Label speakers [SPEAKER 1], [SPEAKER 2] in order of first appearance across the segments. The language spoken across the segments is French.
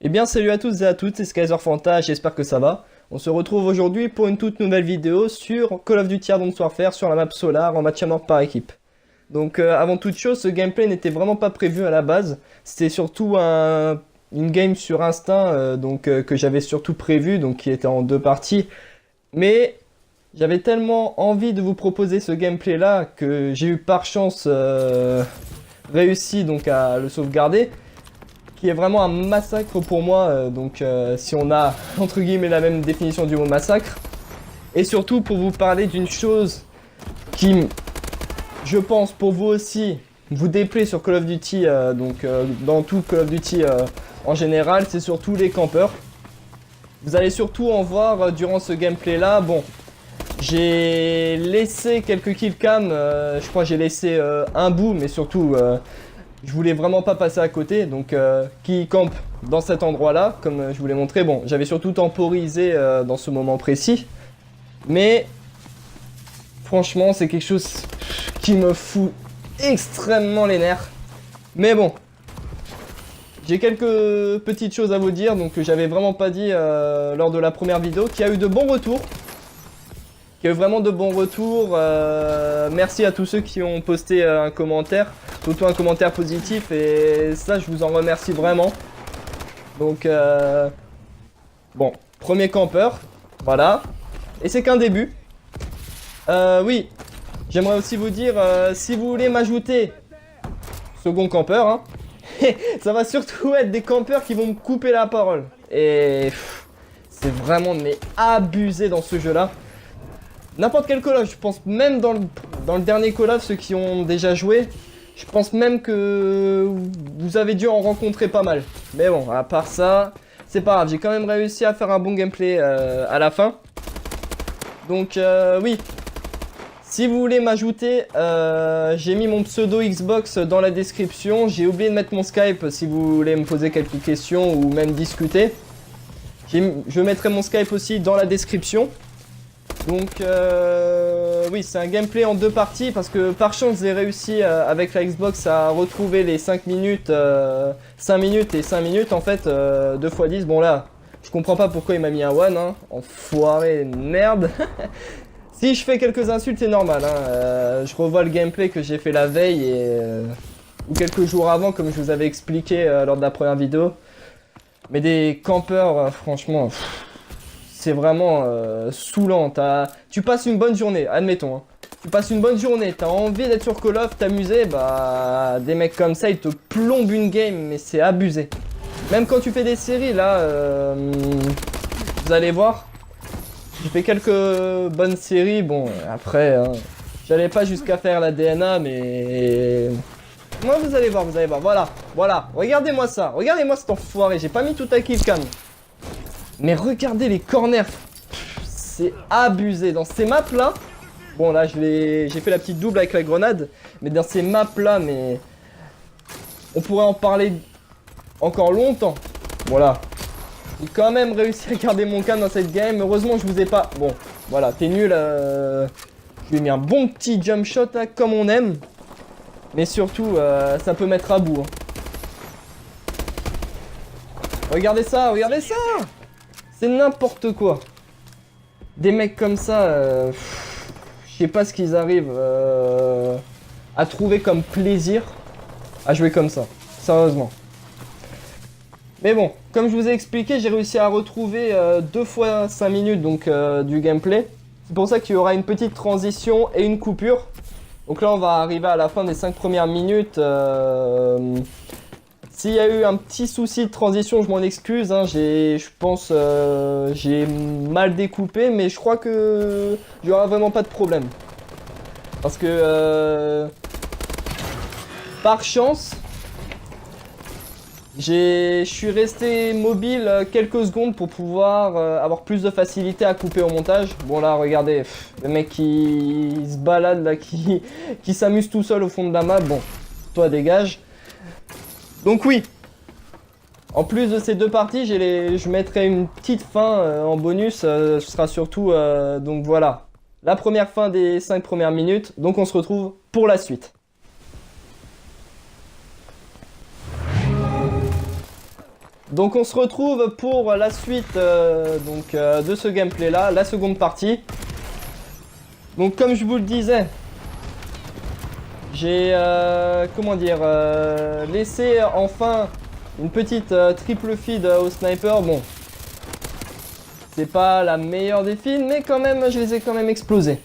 [SPEAKER 1] Eh bien salut à tous et à toutes, c'est SkyzerFanta, j'espère que ça va. On se retrouve aujourd'hui pour une toute nouvelle vidéo sur Call of Duty Advanced Warfare sur la map Solar en match à mort par équipe. Donc avant toute chose, ce gameplay n'était vraiment pas prévu à la base. C'était surtout une game sur instinct que j'avais surtout prévu, donc qui était en deux parties. Mais j'avais tellement envie de vous proposer ce gameplay là que j'ai eu par chance réussi donc à le sauvegarder, qui est vraiment un massacre pour moi, si on a entre guillemets la même définition du mot massacre. Et surtout pour vous parler d'une chose qui, je pense pour vous aussi, vous déplaît sur Call of Duty, dans tout Call of Duty en général, c'est surtout les campeurs. Vous allez surtout en voir durant ce gameplay là. Bon, j'ai laissé quelques killcams, je crois que j'ai laissé un bout, mais surtout je voulais vraiment pas passer à côté, donc qui campe dans cet endroit-là, comme je vous l'ai montré. Bon, j'avais surtout temporisé dans ce moment précis, mais franchement, c'est quelque chose qui me fout extrêmement les nerfs. Mais bon, j'ai quelques petites choses à vous dire, donc que j'avais vraiment pas dit lors de la première vidéo, qui a eu de bons retours. Qui a eu vraiment de bons retours. Merci à tous ceux qui ont posté un commentaire, surtout un commentaire positif, et ça je vous en remercie vraiment. Donc bon, premier campeur, voilà, et c'est qu'un début. Oui, j'aimerais aussi vous dire, si vous voulez m'ajouter second campeur, hein, ça va surtout être des campeurs qui vont me couper la parole. Et c'est vraiment mais abusé dans ce jeu-là. N'importe quel Call of, je pense même dans le dernier Call of, ceux qui ont déjà joué, je pense même que vous avez dû en rencontrer pas mal. Mais bon, à part ça, c'est pas grave, j'ai quand même réussi à faire un bon gameplay à la fin. Donc oui, si vous voulez m'ajouter, j'ai mis mon pseudo Xbox dans la description. J'ai oublié de mettre mon Skype si vous voulez me poser quelques questions ou même discuter. Je mettrai mon Skype aussi dans la description. Donc oui, c'est un gameplay en deux parties parce que par chance j'ai réussi avec la Xbox à retrouver les 5 minutes, 5 minutes et 5 minutes en fait, 2 x 10. Bon là, je comprends pas pourquoi il m'a mis un one, hein, enfoiré de merde. Si je fais quelques insultes, c'est normal, hein, je revois le gameplay que j'ai fait la veille ou quelques jours avant comme je vous avais expliqué lors de la première vidéo. Mais des campeurs, franchement... C'est vraiment saoulant. Tu passes une bonne journée, admettons. Hein. Tu passes une bonne journée, t'as envie d'être sur Call of, t'amuser, bah des mecs comme ça, ils te plombent une game, mais c'est abusé. Même quand tu fais des séries, là, vous allez voir, j'ai fait quelques bonnes séries. Bon, après, hein, j'allais pas jusqu'à faire la DNA, mais... Moi, vous allez voir, voilà, voilà, regardez-moi ça, regardez-moi cet enfoiré, j'ai pas mis tout à killcam. Mais regardez les corners, c'est abusé. Dans ces maps là, bon là j'ai fait la petite double avec la grenade, mais dans ces maps là, mais on pourrait en parler encore longtemps. Voilà, j'ai quand même réussi à garder mon calme dans cette game. Heureusement je vous ai pas, bon voilà, t'es nul. Je lui ai mis un bon petit jump shot là, comme on aime, mais surtout ça peut mettre à bout. Hein. Regardez ça, regardez ça. C'est n'importe quoi. Des mecs comme ça, je sais pas ce qu'ils arrivent à trouver comme plaisir à jouer comme ça. Sérieusement. Mais bon, comme je vous ai expliqué, j'ai réussi à retrouver 2 fois 5 minutes donc, du gameplay. C'est pour ça qu'il y aura une petite transition et une coupure. Donc là, on va arriver à la fin des 5 premières minutes. S'il y a eu un petit souci de transition, je m'en excuse, hein, je pense j'ai mal découpé, mais je crois que il n'y aura vraiment pas de problème. Parce que par chance, je suis resté mobile quelques secondes pour pouvoir avoir plus de facilité à couper au montage. Bon là, regardez, le mec qui se balade là, qui s'amuse tout seul au fond de la map, bon, toi dégage. Donc oui, en plus de ces deux parties, je mettrai une petite fin en bonus, ce sera surtout, donc voilà, la première fin des 5 premières minutes, donc on se retrouve pour la suite. Donc on se retrouve pour la suite de ce gameplay là, la seconde partie. Donc comme je vous le disais, j'ai laissé enfin une petite triple feed au sniper. Bon, c'est pas la meilleure des feeds, mais quand même je les ai quand même explosés.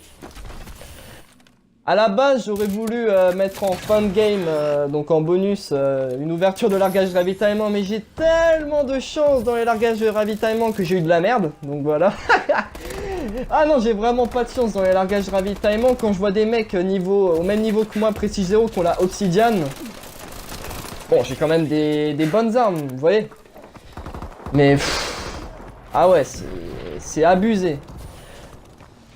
[SPEAKER 1] À la base, j'aurais voulu mettre en fin de game, donc en bonus, une ouverture de largage de ravitaillement, mais j'ai tellement de chance dans les largages de ravitaillement que j'ai eu de la merde, donc voilà. Ah non, j'ai vraiment pas de chance dans les largages de ravitaillement quand je vois des mecs au même niveau que moi, Prestige 0, qui ont la obsidiane. Bon, j'ai quand même des bonnes armes, vous voyez. Mais ah ouais, c'est abusé.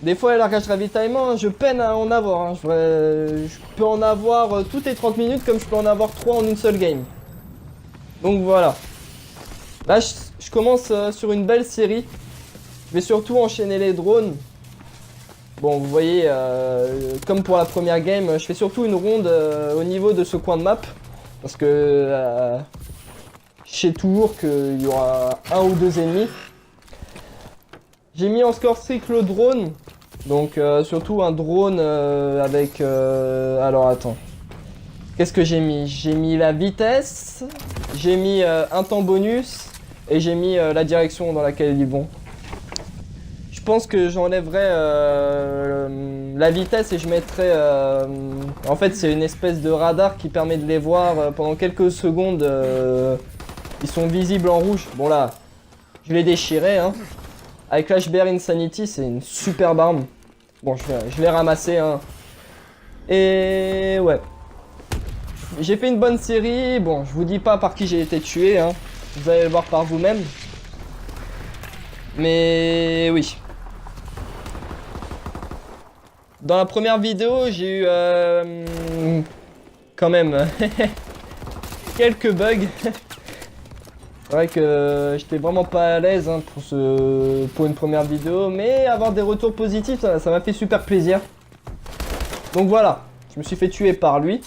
[SPEAKER 1] Des fois, les largages de ravitaillement, je peine à en avoir. Hein. Je peux en avoir toutes les 30 minutes comme je peux en avoir 3 en une seule game. Donc voilà. Là, je commence sur une belle série. Je vais surtout enchaîner les drones. Bon, vous voyez, comme pour la première game, je fais surtout une ronde au niveau de ce coin de map. Parce que je sais toujours qu'il y aura un ou deux ennemis. J'ai mis en score strict le drone. Donc surtout un drone avec... alors attends. Qu'est-ce que j'ai mis? J'ai mis la vitesse. J'ai mis un temps bonus. Et j'ai mis la direction dans laquelle ils vont. Je pense que j'enlèverai la vitesse et je mettrai... en fait c'est une espèce de radar qui permet de les voir pendant quelques secondes. Ils sont visibles en rouge. Bon là, je l'ai déchiré hein. Avec l'HBR Insanity, c'est une superbe arme. Bon, je l'ai ramassé, hein. Et ouais. J'ai fait une bonne série. Bon, je vous dis pas par qui j'ai été tué, hein. Vous allez le voir par vous-même. Mais oui. Dans la première vidéo, j'ai eu quand même quelques bugs. C'est vrai que j'étais vraiment pas à l'aise hein, pour une première vidéo, mais avoir des retours positifs, ça m'a fait super plaisir. Donc voilà, je me suis fait tuer par lui.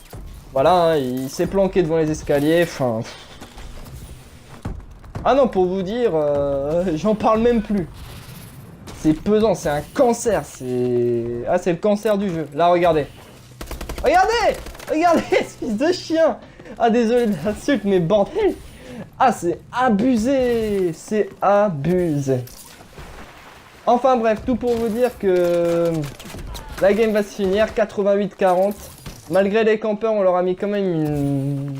[SPEAKER 1] Voilà, hein, il s'est planqué devant les escaliers. Enfin... Ah non, pour vous dire, j'en parle même plus. C'est pesant, c'est un cancer. C'est le cancer du jeu. Là, regardez. Regardez, regardez, ce fils de chien. Ah désolé de l'insulte, mais bordel. Ah, c'est abusé! C'est abusé. Enfin bref, tout pour vous dire que la game va se finir 88-40. Malgré les campeurs, on leur a mis quand même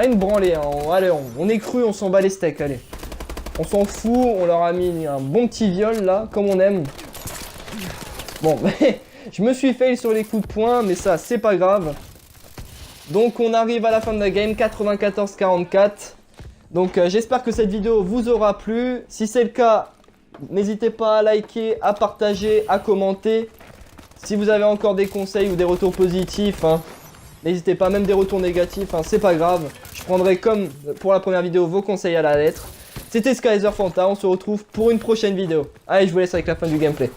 [SPEAKER 1] une branlée. Hein. Allez, on est cru, on s'en bat les steaks, allez. On s'en fout, on leur a mis un bon petit viol là, comme on aime. Bon, je me suis fail sur les coups de poing, mais ça, c'est pas grave. Donc on arrive à la fin de la game, 94-44. Donc j'espère que cette vidéo vous aura plu. Si c'est le cas, n'hésitez pas à liker, à partager, à commenter. Si vous avez encore des conseils ou des retours positifs, hein, n'hésitez pas, même des retours négatifs, hein, c'est pas grave. Je prendrai comme pour la première vidéo vos conseils à la lettre. C'était Skyzer Fanta, on se retrouve pour une prochaine vidéo. Allez, je vous laisse avec la fin du gameplay.